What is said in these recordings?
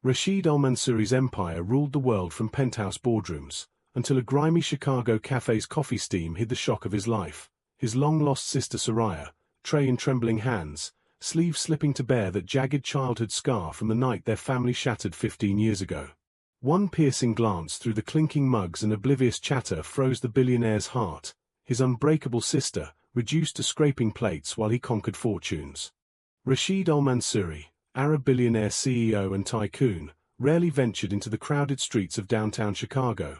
Rashid Al-Mansouri's empire ruled the world from penthouse boardrooms, until a grimy Chicago cafe's coffee steam hid the shock of his life. His long-lost sister Soraya, tray in trembling hands, sleeves slipping to bare that jagged childhood scar from the night their family shattered 15 years ago. One piercing glance through the clinking mugs and oblivious chatter froze the billionaire's heart, his unbreakable sister, reduced to scraping plates while he conquered fortunes. Rashid Al-Mansouri, Arab billionaire CEO and tycoon, rarely ventured into the crowded streets of downtown Chicago.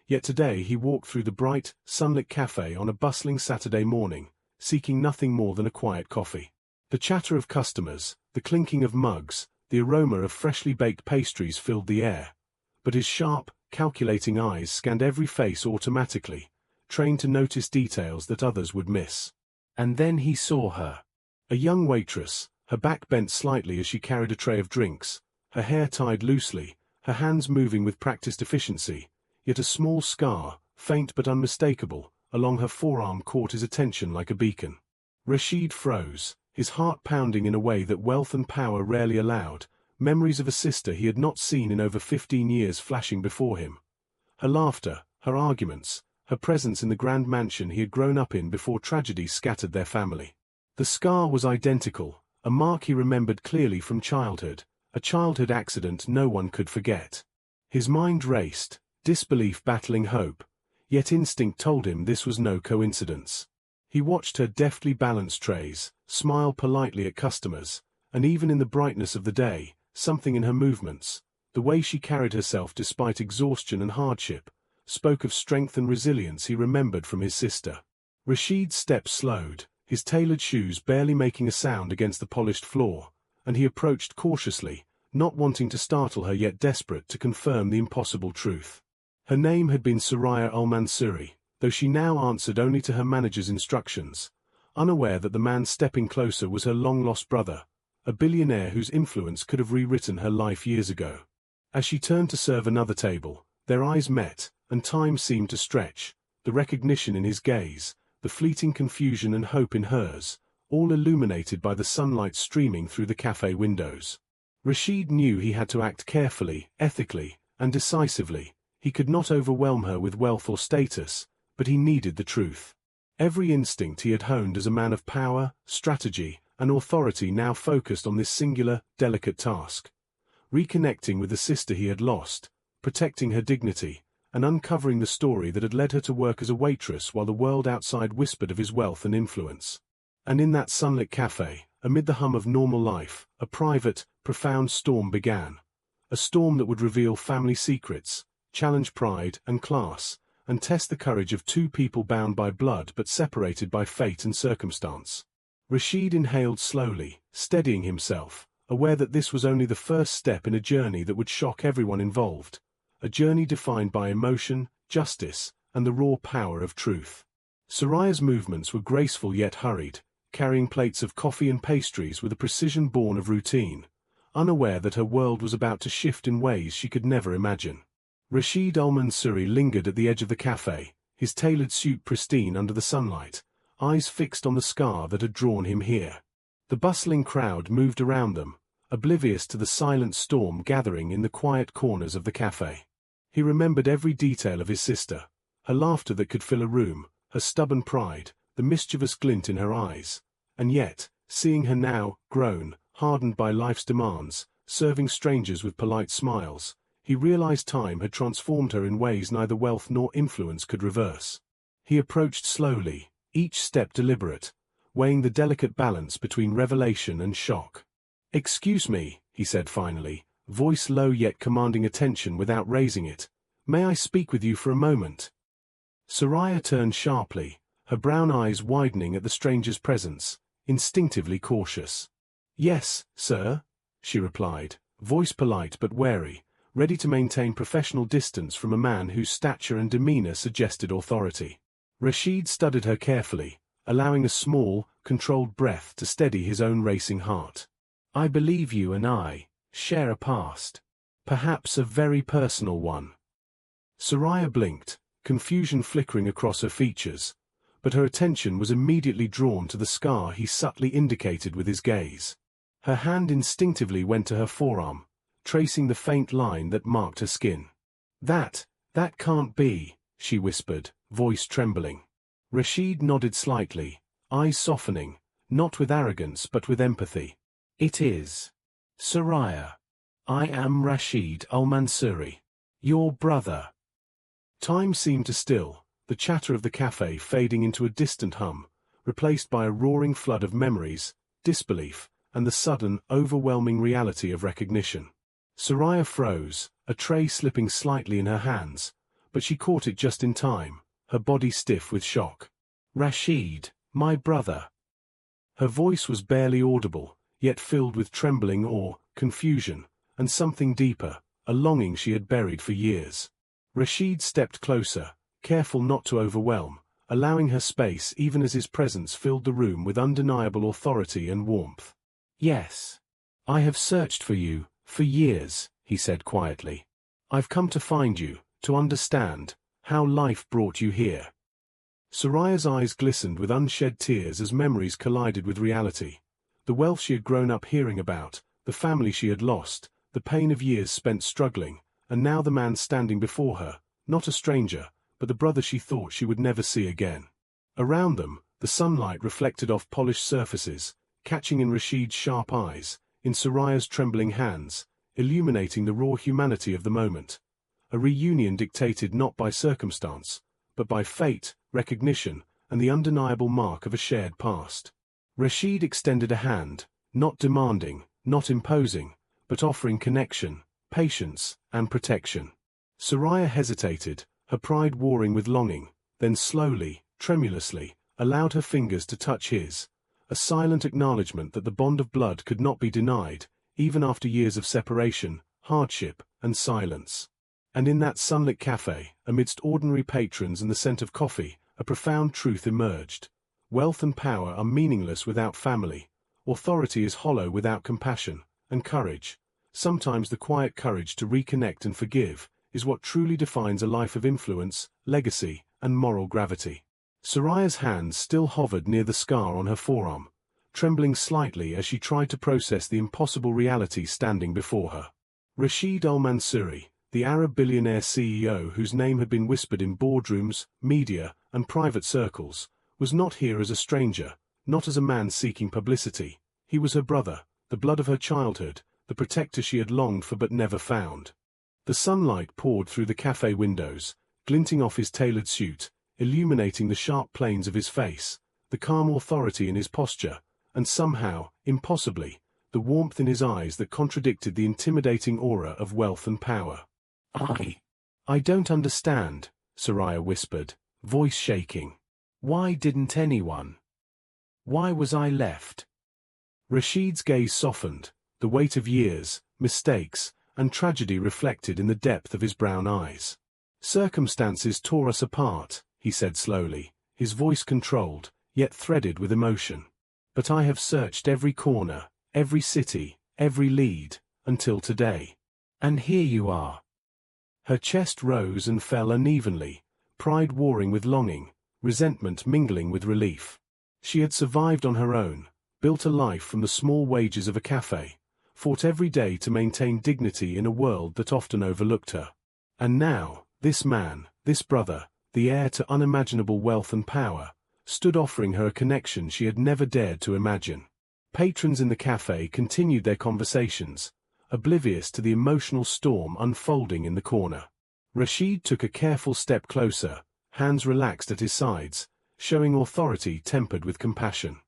Yet today he walked through the bright, sunlit cafe on a bustling Saturday morning, seeking nothing more than a quiet coffee. The chatter of customers, the clinking of mugs, the aroma of freshly baked pastries filled the air. But his sharp, calculating eyes scanned every face automatically, trained to notice details that others would miss. And then he saw her. A young waitress, her back bent slightly as she carried a tray of drinks, her hair tied loosely, her hands moving with practiced efficiency, yet a small scar, faint but unmistakable, along her forearm caught his attention like a beacon. Rashid froze, his heart pounding in a way that wealth and power rarely allowed, memories of a sister he had not seen in over 15 years flashing before him. Her laughter, her arguments, her presence in the grand mansion he had grown up in before tragedy scattered their family. The scar was identical, a mark he remembered clearly from childhood, a childhood accident no one could forget. His mind raced, disbelief battling hope, yet instinct told him this was no coincidence. He watched her deftly balance trays, smile politely at customers, and even in the brightness of the day, something in her movements, the way she carried herself despite exhaustion and hardship, spoke of strength and resilience he remembered from his sister. Rashid's steps slowed, his tailored shoes barely making a sound against the polished floor, and he approached cautiously, not wanting to startle her yet desperate to confirm the impossible truth. Her name had been Soraya Al-Mansouri, though she now answered only to her manager's instructions, unaware that the man stepping closer was her long-lost brother, a billionaire whose influence could have rewritten her life years ago. As she turned to serve another table, their eyes met, and time seemed to stretch, the recognition in his gaze, the fleeting confusion and hope in hers, all illuminated by the sunlight streaming through the cafe windows. Rashid knew he had to act carefully, ethically, and decisively. He could not overwhelm her with wealth or status, but he needed the truth. Every instinct he had honed as a man of power, strategy, and authority now focused on this singular, delicate task. Reconnecting with the sister he had lost, protecting her dignity, and uncovering the story that had led her to work as a waitress while the world outside whispered of his wealth and influence. And in that sunlit cafe, amid the hum of normal life, a private, profound storm began. A storm that would reveal family secrets, challenge pride and class, and test the courage of two people bound by blood but separated by fate and circumstance. Rashid inhaled slowly, steadying himself, aware that this was only the first step in a journey that would shock everyone involved, a journey defined by emotion, justice, and the raw power of truth. Soraya's movements were graceful yet hurried, carrying plates of coffee and pastries with a precision born of routine, unaware that her world was about to shift in ways she could never imagine. Rashid Al-Mansouri lingered at the edge of the cafe, his tailored suit pristine under the sunlight, eyes fixed on the scar that had drawn him here. The bustling crowd moved around them, oblivious to the silent storm gathering in the quiet corners of the cafe. He remembered every detail of his sister, her laughter that could fill a room, her stubborn pride, the mischievous glint in her eyes. And yet, seeing her now, grown, hardened by life's demands, serving strangers with polite smiles, he realized time had transformed her in ways neither wealth nor influence could reverse. He approached slowly, each step deliberate, weighing the delicate balance between revelation and shock. "Excuse me," he said finally, voice low yet commanding attention without raising it. "May I speak with you for a moment?" Soraya turned sharply, her brown eyes widening at the stranger's presence, instinctively cautious. "Yes, sir," she replied, voice polite but wary, ready to maintain professional distance from a man whose stature and demeanor suggested authority. Rashid studied her carefully, allowing a small, controlled breath to steady his own racing heart. "I believe you and I share a past. Perhaps a very personal one." Soraya blinked, confusion flickering across her features, but her attention was immediately drawn to the scar he subtly indicated with his gaze. Her hand instinctively went to her forearm, tracing the faint line that marked her skin. That can't be," she whispered, voice trembling. Rashid nodded slightly, eyes softening, not with arrogance but with empathy. "It is. Soraya. I am Rashid al-Mansuri, your brother." Time seemed to still, the chatter of the cafe fading into a distant hum, replaced by a roaring flood of memories, disbelief, and the sudden, overwhelming reality of recognition. Soraya froze, a tray slipping slightly in her hands, but she caught it just in time, her body stiff with shock. "Rashid, my brother." Her voice was barely audible, yet filled with trembling awe, confusion, and something deeper, a longing she had buried for years. Rashid stepped closer, careful not to overwhelm, allowing her space even as his presence filled the room with undeniable authority and warmth. "Yes. I have searched for you, for years," he said quietly. "I've come to find you, to understand how life brought you here." Soraya's eyes glistened with unshed tears as memories collided with reality. The wealth she had grown up hearing about, the family she had lost, the pain of years spent struggling, and now the man standing before her, not a stranger, but the brother she thought she would never see again. Around them, the sunlight reflected off polished surfaces, catching in Rashid's sharp eyes, in Soraya's trembling hands, illuminating the raw humanity of the moment. A reunion dictated not by circumstance, but by fate, recognition, and the undeniable mark of a shared past. Rashid extended a hand, not demanding, not imposing, but offering connection, patience, and protection. Soraya hesitated, her pride warring with longing, then slowly, tremulously, allowed her fingers to touch his, a silent acknowledgement that the bond of blood could not be denied, even after years of separation, hardship, and silence. And in that sunlit cafe, amidst ordinary patrons and the scent of coffee, a profound truth emerged. Wealth and power are meaningless without family, authority is hollow without compassion, and courage, sometimes the quiet courage to reconnect and forgive, is what truly defines a life of influence, legacy, and moral gravity. Soraya's hands still hovered near the scar on her forearm, trembling slightly as she tried to process the impossible reality standing before her. Rashid al-Mansuri, the Arab billionaire CEO whose name had been whispered in boardrooms, media, and private circles, was not here as a stranger, not as a man seeking publicity. He was her brother, the blood of her childhood, the protector she had longed for but never found. The sunlight poured through the cafe windows, glinting off his tailored suit, illuminating the sharp planes of his face, the calm authority in his posture, and somehow, impossibly, the warmth in his eyes that contradicted the intimidating aura of wealth and power. I don't understand," Soraya whispered, voice shaking. "Why didn't anyone? Why was I left?" Rashid's gaze softened, the weight of years, mistakes, and tragedy reflected in the depth of his brown eyes. "Circumstances tore us apart," he said slowly, his voice controlled, yet threaded with emotion. "But I have searched every corner, every city, every lead, until today. And here you are." Her chest rose and fell unevenly, pride warring with longing, resentment mingling with relief. She had survived on her own, built a life from the small wages of a cafe, fought every day to maintain dignity in a world that often overlooked her. And now, this man, this brother, the heir to unimaginable wealth and power, stood offering her a connection she had never dared to imagine. Patrons in the cafe continued their conversations, oblivious to the emotional storm unfolding in the corner. Rashid took a careful step closer, hands relaxed at his sides, showing authority tempered with compassion.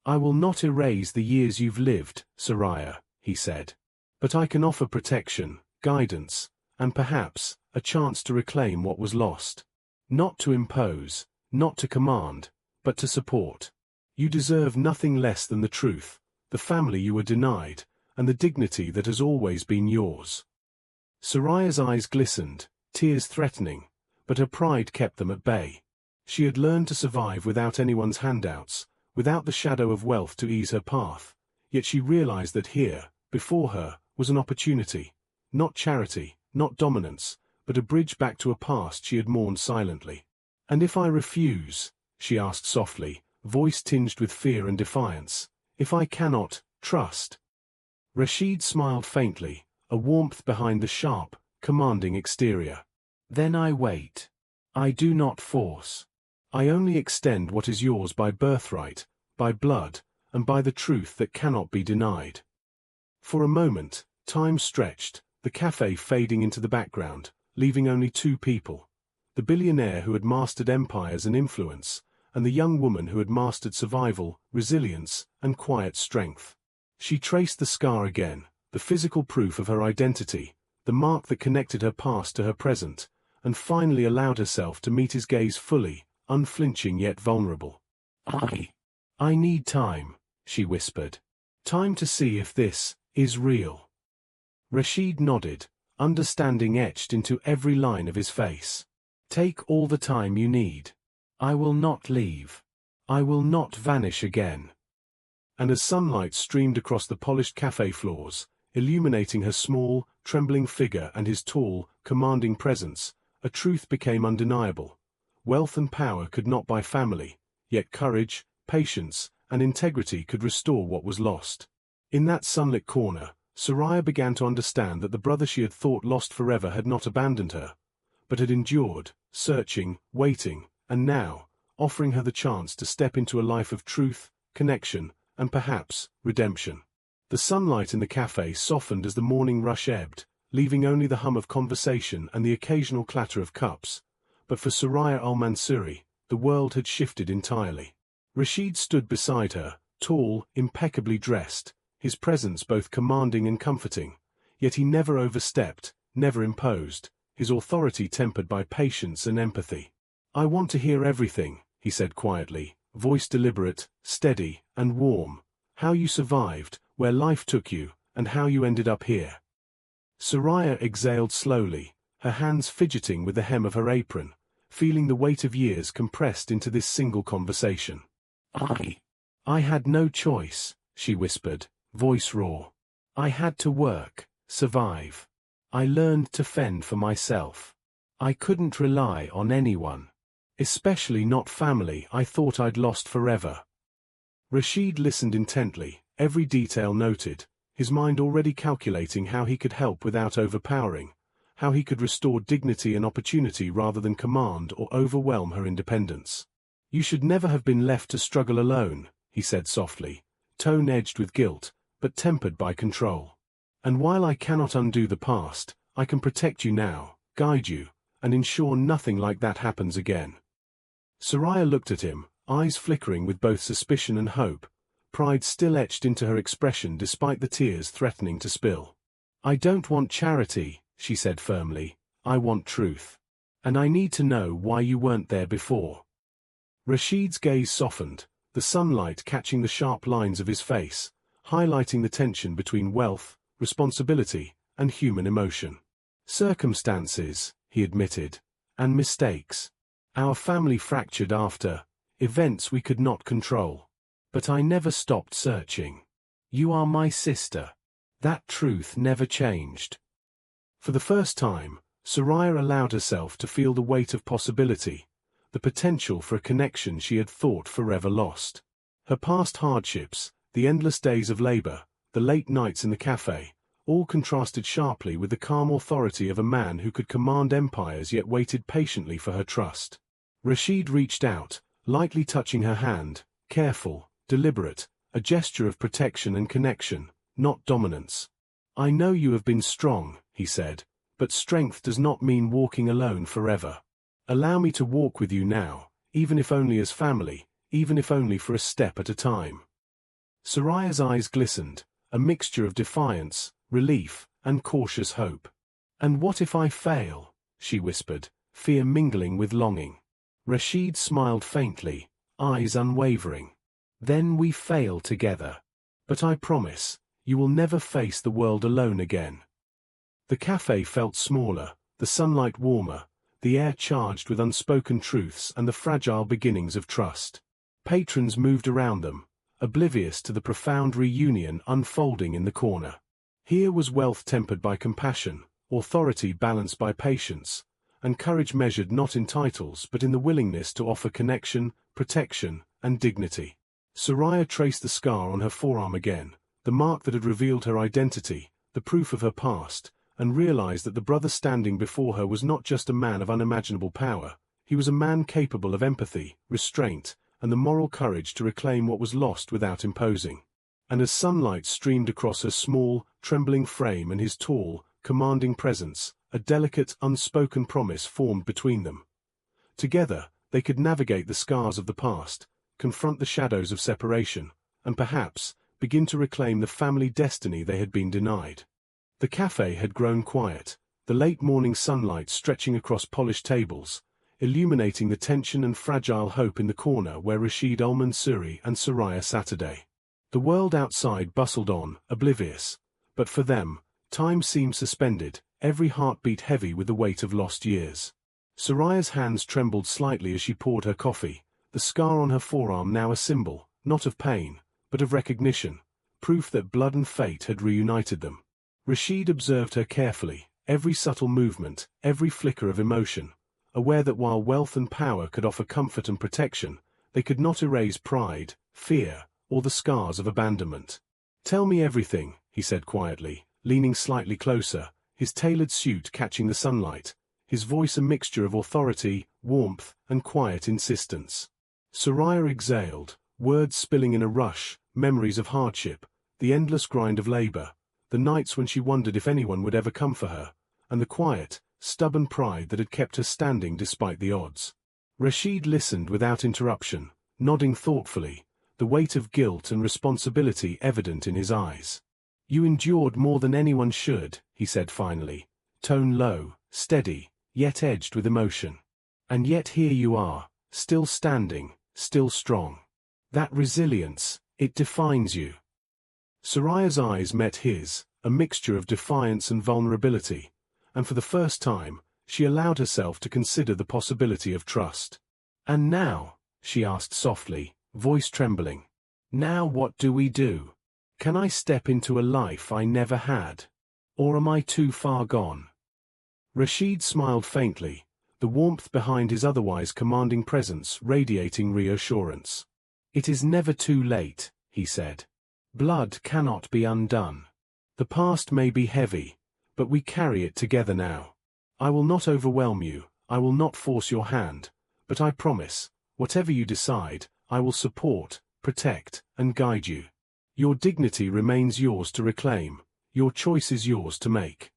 "I will not erase the years you've lived, Soraya," he said. "But I can offer protection, guidance, and perhaps, a chance to reclaim what was lost. Not to impose, not to command, but to support. You deserve nothing less than the truth, the family you were denied, and the dignity that has always been yours." Soraya's eyes glistened, tears threatening, but her pride kept them at bay. She had learned to survive without anyone's handouts, without the shadow of wealth to ease her path, yet she realized that here, before her, was an opportunity, not charity, not dominance, but a bridge back to a past she had mourned silently. "And if I refuse?" she asked softly, voice tinged with fear and defiance. "If I cannot trust?" Rashid smiled faintly, a warmth behind the sharp, commanding exterior. Then I wait. I do not force. I only extend what is yours by birthright, by blood, and by the truth that cannot be denied. For a moment, time stretched, the cafe fading into the background, leaving only two people. The billionaire who had mastered empires and influence, and the young woman who had mastered survival, resilience, and quiet strength. She traced the scar again, the physical proof of her identity, the mark that connected her past to her present, and finally allowed herself to meet his gaze fully, unflinching yet vulnerable. I need time, she whispered. Time to see if this is real. Rashid nodded, understanding etched into every line of his face. Take all the time you need. I will not leave. I will not vanish again. And as sunlight streamed across the polished cafe floors, illuminating her small, trembling figure and his tall, commanding presence, a truth became undeniable. Wealth and power could not buy family, yet courage, patience, and integrity could restore what was lost. In that sunlit corner, Soraya began to understand that the brother she had thought lost forever had not abandoned her, but had endured, searching, waiting, and now, offering her the chance to step into a life of truth, connection, and perhaps, redemption. The sunlight in the cafe softened as the morning rush ebbed, leaving only the hum of conversation and the occasional clatter of cups. But for Soraya al-Mansuri, the world had shifted entirely. Rashid stood beside her, tall, impeccably dressed, his presence both commanding and comforting, yet he never overstepped, never imposed, his authority tempered by patience and empathy. I want to hear everything, he said quietly, voice deliberate, steady, and warm. How you survived, where life took you, and how you ended up here. Soraya exhaled slowly, her hands fidgeting with the hem of her apron, feeling the weight of years compressed into this single conversation. I had no choice, she whispered, voice raw. I had to work, survive. I learned to fend for myself. I couldn't rely on anyone. Especially not family I thought I'd lost forever. Rashid listened intently, every detail noted, his mind already calculating how he could help without overpowering, how he could restore dignity and opportunity rather than command or overwhelm her independence. You should never have been left to struggle alone, he said softly, tone edged with guilt, but tempered by control. And while I cannot undo the past, I can protect you now, guide you, and ensure nothing like that happens again. Soraya looked at him, eyes flickering with both suspicion and hope, pride still etched into her expression despite the tears threatening to spill. I don't want charity, she said firmly, I want truth. And I need to know why you weren't there before. Rashid's gaze softened, the sunlight catching the sharp lines of his face, highlighting the tension between wealth, responsibility, and human emotion. Circumstances, he admitted, and mistakes. Our family fractured after events we could not control. But I never stopped searching. You are my sister. That truth never changed. For the first time, Soraya allowed herself to feel the weight of possibility, the potential for a connection she had thought forever lost. Her past hardships, the endless days of labor, the late nights in the cafe, all contrasted sharply with the calm authority of a man who could command empires yet waited patiently for her trust. Rashid reached out, lightly touching her hand, careful, deliberate, a gesture of protection and connection, not dominance. I know you have been strong, he said, but strength does not mean walking alone forever. Allow me to walk with you now, even if only as family, even if only for a step at a time. Soraya's eyes glistened, a mixture of defiance, relief, and cautious hope. And what if I fail? She whispered, fear mingling with longing. Rashid smiled faintly, eyes unwavering. Then we fail together. But I promise, you will never face the world alone again. The cafe felt smaller, the sunlight warmer, the air charged with unspoken truths and the fragile beginnings of trust. Patrons moved around them, oblivious to the profound reunion unfolding in the corner. Here was wealth tempered by compassion, authority balanced by patience, and courage measured not in titles but in the willingness to offer connection, protection, and dignity. Soraya traced the scar on her forearm again, the mark that had revealed her identity, the proof of her past, and realized that the brother standing before her was not just a man of unimaginable power, he was a man capable of empathy, restraint, and the moral courage to reclaim what was lost without imposing. And as sunlight streamed across her small, trembling frame and his tall, commanding presence, a delicate, unspoken promise formed between them. Together, they could navigate the scars of the past, confront the shadows of separation, and perhaps begin to reclaim the family destiny they had been denied. The cafe had grown quiet, the late morning sunlight stretching across polished tables, illuminating the tension and fragile hope in the corner where Rashid al-Mansuri and Soraya Saturday. The world outside bustled on, oblivious, but for them, time seemed suspended, every heartbeat heavy with the weight of lost years. Soraya's hands trembled slightly as she poured her coffee, the scar on her forearm now a symbol, not of pain, but of recognition, proof that blood and fate had reunited them. Rashid observed her carefully, every subtle movement, every flicker of emotion, aware that while wealth and power could offer comfort and protection, they could not erase pride, fear, or the scars of abandonment. "Tell me everything," he said quietly, leaning slightly closer, his tailored suit catching the sunlight, his voice a mixture of authority, warmth, and quiet insistence. Soraya exhaled, words spilling in a rush, memories of hardship, the endless grind of labor, the nights when she wondered if anyone would ever come for her, and the quiet, stubborn pride that had kept her standing despite the odds. Rashid listened without interruption, nodding thoughtfully, the weight of guilt and responsibility evident in his eyes. "You endured more than anyone should," he said finally, tone low, steady, yet edged with emotion. "And yet here you are, still standing, still strong. That resilience, it defines you." Soraya's eyes met his, a mixture of defiance and vulnerability, and for the first time, she allowed herself to consider the possibility of trust. "And now," she asked softly, voice trembling, "now what do we do? Can I step into a life I never had? Or am I too far gone?" Rashid smiled faintly, the warmth behind his otherwise commanding presence radiating reassurance. "It is never too late," he said. "Blood cannot be undone. The past may be heavy, but we carry it together now. I will not overwhelm you, I will not force your hand, but I promise, whatever you decide, I will support, protect, and guide you. Your dignity remains yours to reclaim, your choice is yours to make."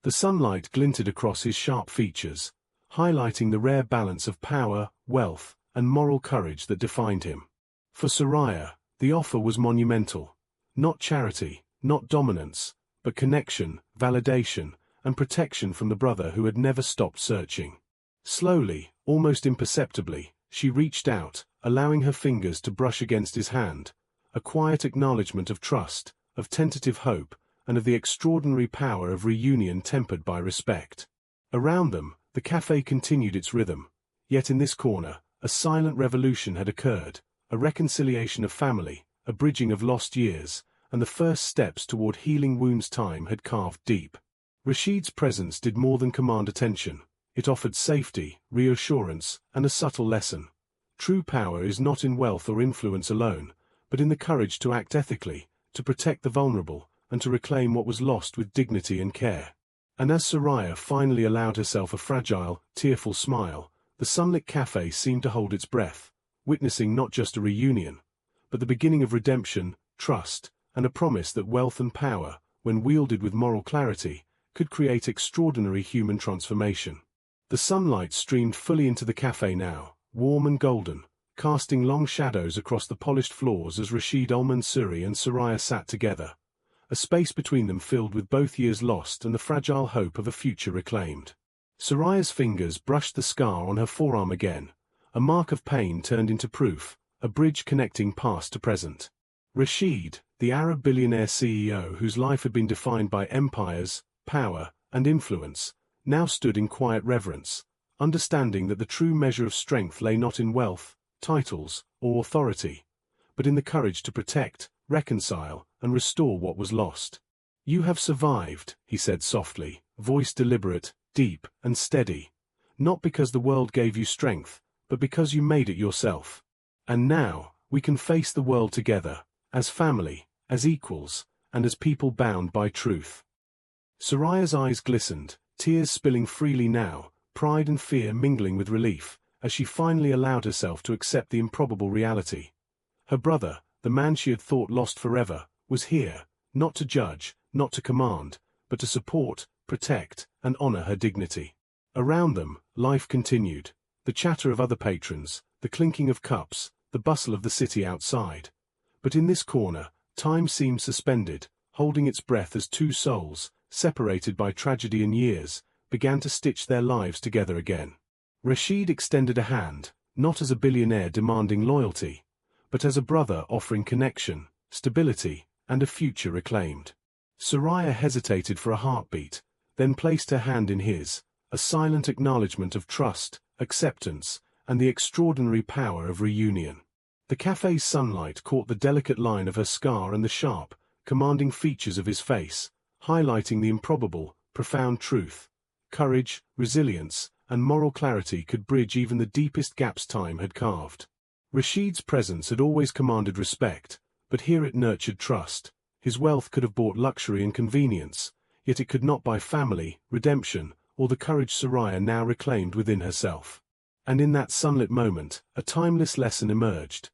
The sunlight glinted across his sharp features, highlighting the rare balance of power, wealth, and moral courage that defined him. For Soraya, the offer was monumental. Not charity, not dominance, but connection, validation, and protection from the brother who had never stopped searching. Slowly, almost imperceptibly, she reached out, allowing her fingers to brush against his hand, a quiet acknowledgement of trust, of tentative hope, and of the extraordinary power of reunion tempered by respect. Around them, the cafe continued its rhythm, yet in this corner, a silent revolution had occurred, a reconciliation of family, a bridging of lost years, and the first steps toward healing wounds time had carved deep. Rashid's presence did more than command attention. It offered safety, reassurance, and a subtle lesson. True power is not in wealth or influence alone, but in the courage to act ethically, to protect the vulnerable, and to reclaim what was lost with dignity and care. And as Soraya finally allowed herself a fragile, tearful smile, the sunlit cafe seemed to hold its breath, witnessing not just a reunion, but the beginning of redemption, trust, and a promise that wealth and power, when wielded with moral clarity, could create extraordinary human transformation. The sunlight streamed fully into the cafe now, warm and golden, casting long shadows across the polished floors as Rashid al-Mansuri and Soraya sat together, a space between them filled with both years lost and the fragile hope of a future reclaimed. Soraya's fingers brushed the scar on her forearm again, a mark of pain turned into proof, a bridge connecting past to present. Rashid, the Arab billionaire CEO whose life had been defined by empires, power, and influence, now stood in quiet reverence, understanding that the true measure of strength lay not in wealth, titles, or authority, but in the courage to protect, reconcile, and restore what was lost. "You have survived," he said softly, voice deliberate, deep, and steady, "not because the world gave you strength, but because you made it yourself. And now, we can face the world together, as family, as equals, and as people bound by truth. Soraya's eyes glistened, tears spilling freely now, pride and fear mingling with relief, as she finally allowed herself to accept the improbable reality. Her brother, the man she had thought lost forever, was here, not to judge, not to command, but to support, protect, and honor her dignity. Around them, life continued. The chatter of other patrons, the clinking of cups, the bustle of the city outside. But in this corner, time seemed suspended, holding its breath as two souls, separated by tragedy and years, began to stitch their lives together again. Rashid extended a hand, not as a billionaire demanding loyalty, but as a brother offering connection, stability, and a future reclaimed. Soraya hesitated for a heartbeat, then placed her hand in his, a silent acknowledgement of trust, acceptance, and the extraordinary power of reunion. The cafe's sunlight caught the delicate line of her scar and the sharp, commanding features of his face, highlighting the improbable, profound truth. Courage, resilience, and moral clarity could bridge even the deepest gaps time had carved. Rashid's presence had always commanded respect, but here it nurtured trust. His wealth could have bought luxury and convenience, yet it could not buy family, redemption, or the courage Soraya now reclaimed within herself. And in that sunlit moment, a timeless lesson emerged.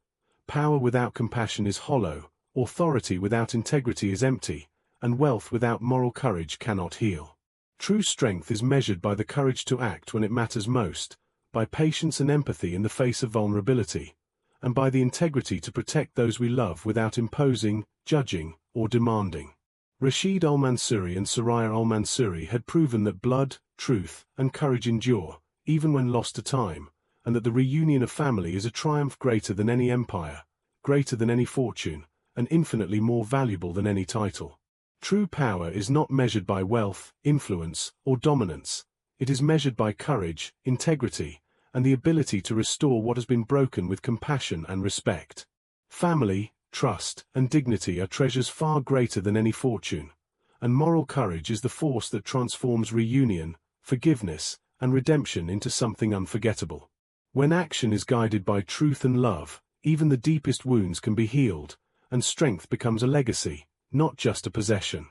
Power without compassion is hollow, authority without integrity is empty, and wealth without moral courage cannot heal. True strength is measured by the courage to act when it matters most, by patience and empathy in the face of vulnerability, and by the integrity to protect those we love without imposing, judging, or demanding. Rashid al-Mansuri and Soraya al-Mansuri had proven that blood, truth, and courage endure, even when lost to time, and that the reunion of family is a triumph greater than any empire, greater than any fortune, and infinitely more valuable than any title. True power is not measured by wealth, influence, or dominance. It is measured by courage, integrity, and the ability to restore what has been broken with compassion and respect. Family, trust, and dignity are treasures far greater than any fortune, and moral courage is the force that transforms reunion, forgiveness, and redemption into something unforgettable. When action is guided by truth and love, even the deepest wounds can be healed, and strength becomes a legacy, not just a possession.